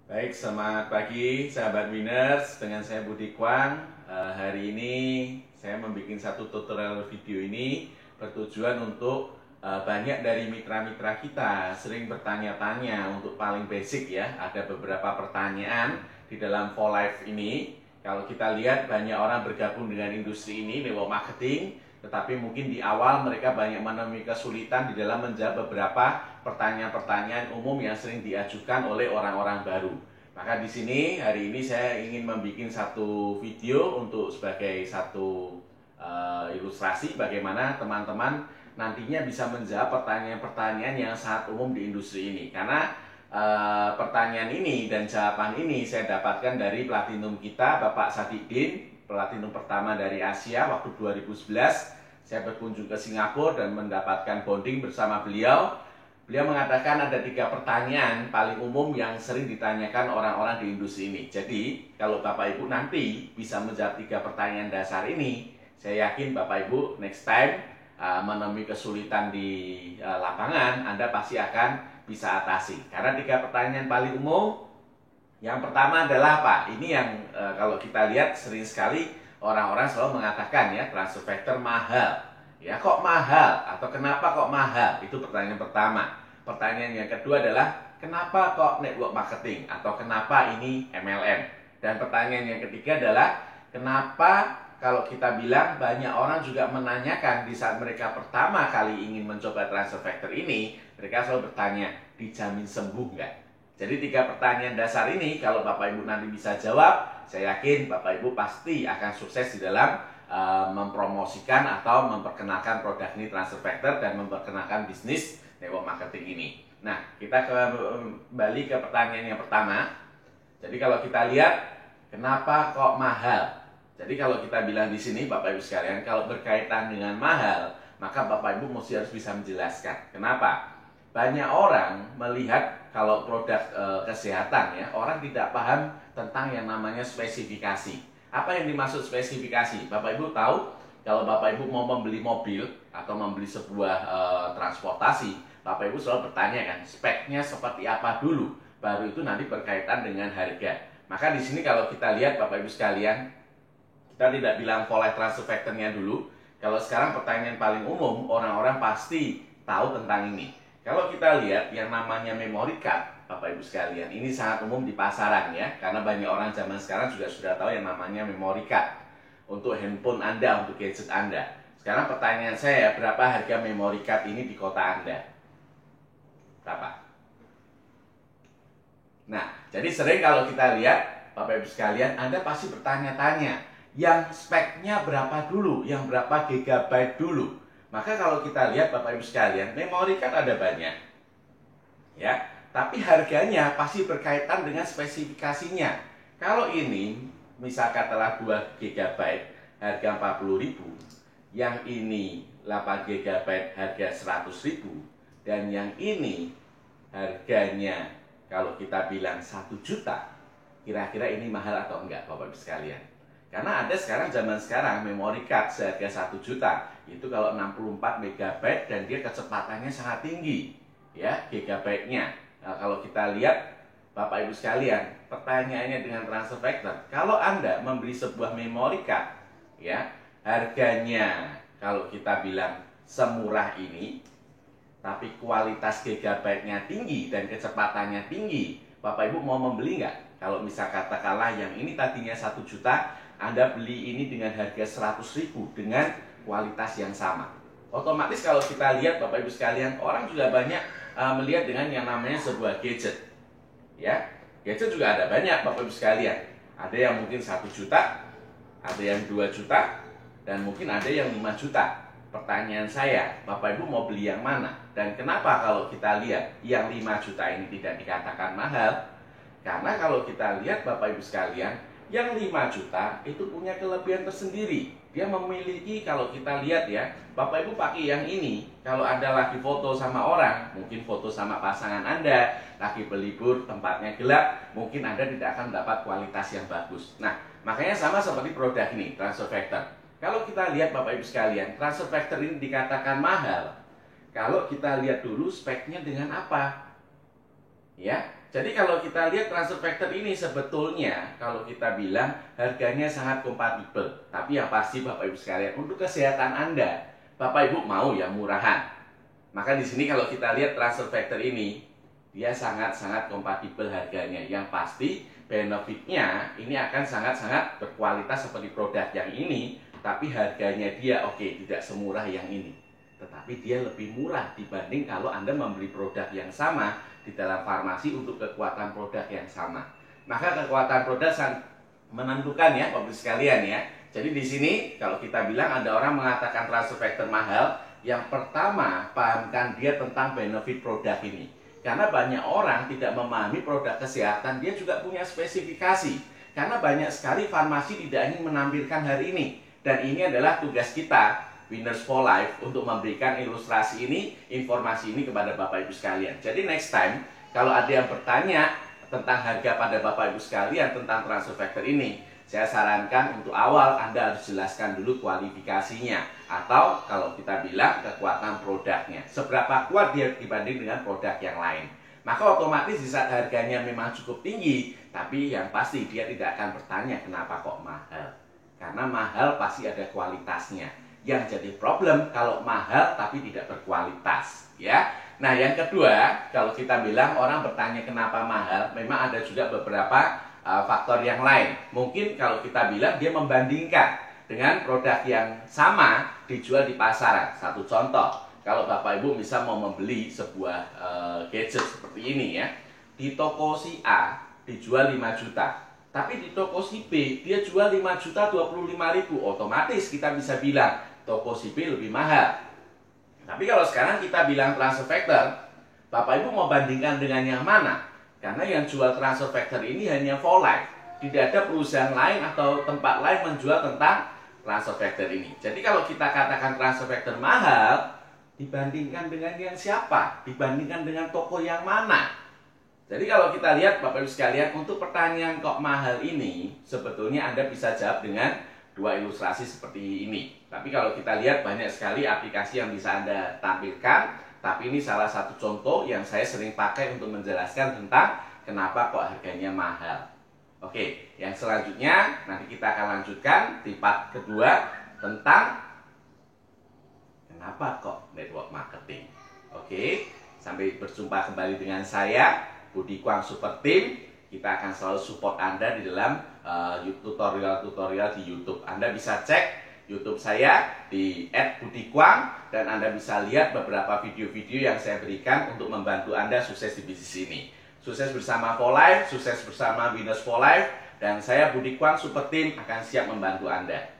Baik, selamat pagi sahabat Winners. Dengan saya Budi Kwang. Hari ini saya membuat satu tutorial video ini bertujuan untuk banyak dari mitra-mitra kita sering bertanya-tanya untuk paling basic ya. Ada beberapa pertanyaan di dalam For Life ini. Kalau kita lihat banyak orang bergabung dengan industri ini lewat marketing, tetapi mungkin di awal mereka banyak menemui kesulitan di dalam menjawab beberapa pertanyaan-pertanyaan umum yang sering diajukan oleh orang-orang baru. Maka di sini hari ini saya ingin membuat satu video untuk sebagai satu ilustrasi bagaimana teman-teman nantinya bisa menjawab pertanyaan-pertanyaan yang sangat umum di industri ini. Karena pertanyaan ini dan jawaban ini saya dapatkan dari platinum kita, Bapak Sadikdin, platinum pertama dari Asia waktu 2011. Saya berkunjung ke Singapura dan mendapatkan bonding bersama beliau. Beliau mengatakan ada 3 pertanyaan paling umum yang sering ditanyakan orang-orang di industri ini. Jadi, kalau Bapak Ibu nanti bisa menjawab 3 pertanyaan dasar ini, saya yakin Bapak Ibu next time menemui kesulitan di lapangan, Anda pasti akan bisa atasi. Karena 3 pertanyaan paling umum, yang pertama adalah apa? Ini yang kalau kita lihat sering sekali orang-orang selalu mengatakan ya, transfer factor mahal. Ya, kok mahal? Atau kenapa kok mahal? Itu pertanyaan pertama. Pertanyaan yang kedua adalah kenapa kok network marketing? Atau kenapa ini MLM? Dan pertanyaan yang ketiga adalah kenapa kalau kita bilang banyak orang juga menanyakan di saat mereka pertama kali ingin mencoba transfer factor ini, mereka selalu bertanya, dijamin sembuh nggak? Jadi 3 pertanyaan dasar ini kalau Bapak Ibu nanti bisa jawab, saya yakin Bapak Ibu pasti akan sukses di dalam mempromosikan atau memperkenalkan produk ini transfer factor dan memperkenalkan bisnis network marketing ini. Nah, kita kembali ke pertanyaan yang pertama. Jadi kalau kita lihat kenapa kok mahal? Jadi kalau kita bilang di sini Bapak Ibu sekalian, kalau berkaitan dengan mahal, maka Bapak Ibu mesti harus bisa menjelaskan. Kenapa? Banyak orang melihat kalau produk kesehatan ya, orang tidak paham tentang yang namanya spesifikasi. Apa yang dimaksud spesifikasi? Bapak Ibu tahu kalau Bapak Ibu mau membeli mobil atau membeli sebuah transportasi, Bapak Ibu selalu bertanya kan, speknya seperti apa dulu, baru itu nanti berkaitan dengan harga. Maka di sini kalau kita lihat Bapak Ibu sekalian, kita tidak bilang volatile transfer factor-nya dulu. Kalau sekarang pertanyaan paling umum, orang-orang pasti tahu tentang ini. Kalau kita lihat yang namanya memory card, Bapak Ibu sekalian, ini sangat umum di pasaran ya, karena banyak orang zaman sekarang juga sudah tahu yang namanya memory card untuk handphone Anda, untuk gadget Anda. Sekarang pertanyaan saya, berapa harga memory card ini di kota Anda? Berapa? Nah, jadi sering kalau kita lihat, Bapak Ibu sekalian, Anda pasti bertanya-tanya, yang speknya berapa dulu, yang berapa gigabyte dulu. Maka kalau kita lihat Bapak Ibu sekalian, memori kan ada banyak. Ya, tapi harganya pasti berkaitan dengan spesifikasinya. Kalau ini misal katakanlah 2 GB harga 40.000, yang ini 8 GB harga 100.000, dan yang ini harganya kalau kita bilang 1 juta, kira-kira ini mahal atau enggak Bapak Ibu sekalian? Karena ada sekarang zaman sekarang memory card seharga 1 juta itu kalau 64 MB dan dia kecepatannya sangat tinggi ya gigabyte-nya. Nah, kalau kita lihat Bapak Ibu sekalian, pertanyaannya dengan transfer factor, kalau Anda membeli sebuah memory card ya, harganya kalau kita bilang semurah ini tapi kualitas gigabyte-nya tinggi dan kecepatannya tinggi, Bapak Ibu mau membeli nggak? Kalau misal katakanlah yang ini tadinya 1 juta, Anda beli ini dengan harga 100.000 dengan kualitas yang sama. Otomatis kalau kita lihat Bapak Ibu sekalian, orang juga banyak melihat dengan yang namanya sebuah gadget. Ya, gadget juga ada banyak Bapak Ibu sekalian. Ada yang mungkin 1 juta, ada yang 2 juta, dan mungkin ada yang 5 juta. Pertanyaan saya, Bapak Ibu mau beli yang mana? Dan kenapa kalau kita lihat yang 5 juta ini tidak dikatakan mahal? Karena kalau kita lihat Bapak Ibu sekalian, yang 5 juta itu punya kelebihan tersendiri. Dia memiliki, kalau kita lihat ya, Bapak Ibu pakai yang ini, kalau Anda lagi foto sama orang, mungkin foto sama pasangan Anda, lagi berlibur, tempatnya gelap, mungkin Anda tidak akan mendapat kualitas yang bagus. Nah, makanya sama seperti produk ini, transfer factor. Kalau kita lihat Bapak Ibu sekalian, transfer factor ini dikatakan mahal. Kalau kita lihat dulu speknya dengan apa? Ya, Jadi kalau kita lihat transfer factor ini sebetulnya kalau kita bilang harganya sangat kompatibel. Tapi yang pasti Bapak Ibu sekalian, untuk kesehatan Anda, Bapak Ibu mau yang murahan. Maka di sini kalau kita lihat transfer factor ini, dia sangat-sangat kompatibel harganya. Yang pasti benefitnya ini akan sangat-sangat berkualitas seperti produk yang ini, tapi harganya dia tidak semurah yang ini. Tetapi dia lebih murah dibanding kalau Anda membeli produk yang sama di dalam farmasi untuk kekuatan produk yang sama. Maka kekuatan produk sangat menentukan ya Bapak Ibu sekalian ya. Jadi di sini kalau kita bilang ada orang mengatakan transfer factor mahal, yang pertama pahamkan dia tentang benefit produk ini. Karena banyak orang tidak memahami produk kesehatan, dia juga punya spesifikasi. Karena banyak sekali farmasi tidak ingin menampilkan hari ini. Dan ini adalah tugas kita, Winners for Life, untuk memberikan ilustrasi ini, informasi ini kepada Bapak Ibu sekalian. Jadi next time, kalau ada yang bertanya tentang harga pada Bapak Ibu sekalian tentang transfer factor ini, saya sarankan untuk awal Anda harus jelaskan dulu kualifikasinya. Atau kalau kita bilang kekuatan produknya, seberapa kuat dia dibanding dengan produk yang lain. Maka otomatis di saat harganya memang cukup tinggi, tapi yang pasti dia tidak akan bertanya kenapa kok mahal. Karena mahal pasti ada kualitasnya. Yang jadi problem kalau mahal tapi tidak berkualitas, ya. Nah, yang kedua, kalau kita bilang orang bertanya kenapa mahal, memang ada juga beberapa faktor yang lain. Mungkin kalau kita bilang dia membandingkan dengan produk yang sama dijual di pasaran. Satu contoh, kalau Bapak Ibu bisa mau membeli sebuah gadget seperti ini ya, di toko si A dijual 5 juta. Tapi di toko si B dia jual 5 juta 25.000, otomatis kita bisa bilang toko si B lebih mahal. Tapi kalau sekarang kita bilang transfer factor, Bapak Ibu mau bandingkan dengan yang mana? Karena yang jual transfer factor ini hanya for life. Tidak ada perusahaan lain atau tempat lain menjual tentang transfer factor ini. Jadi kalau kita katakan transfer factor mahal, dibandingkan dengan yang siapa? Dibandingkan dengan toko yang mana? Jadi kalau kita lihat Bapak Ibu sekalian, untuk pertanyaan kok mahal ini, sebetulnya Anda bisa jawab dengan dua ilustrasi seperti ini. Tapi kalau kita lihat banyak sekali aplikasi yang bisa Anda tampilkan, tapi ini salah satu contoh yang saya sering pakai untuk menjelaskan tentang kenapa kok harganya mahal. Oke, yang selanjutnya nanti kita akan lanjutkan di part kedua tentang kenapa kok network marketing. Oke, sampai berjumpa kembali dengan saya Budi Kwang Super Team. Kita akan selalu support Anda di dalam tutorial-tutorial di YouTube. Anda bisa cek YouTube saya di @budikwang dan Anda bisa lihat beberapa video-video yang saya berikan untuk membantu Anda sukses di bisnis ini. Sukses bersama For Life, sukses bersama Winners for Life, dan saya Budi Kwang Super Team akan siap membantu Anda.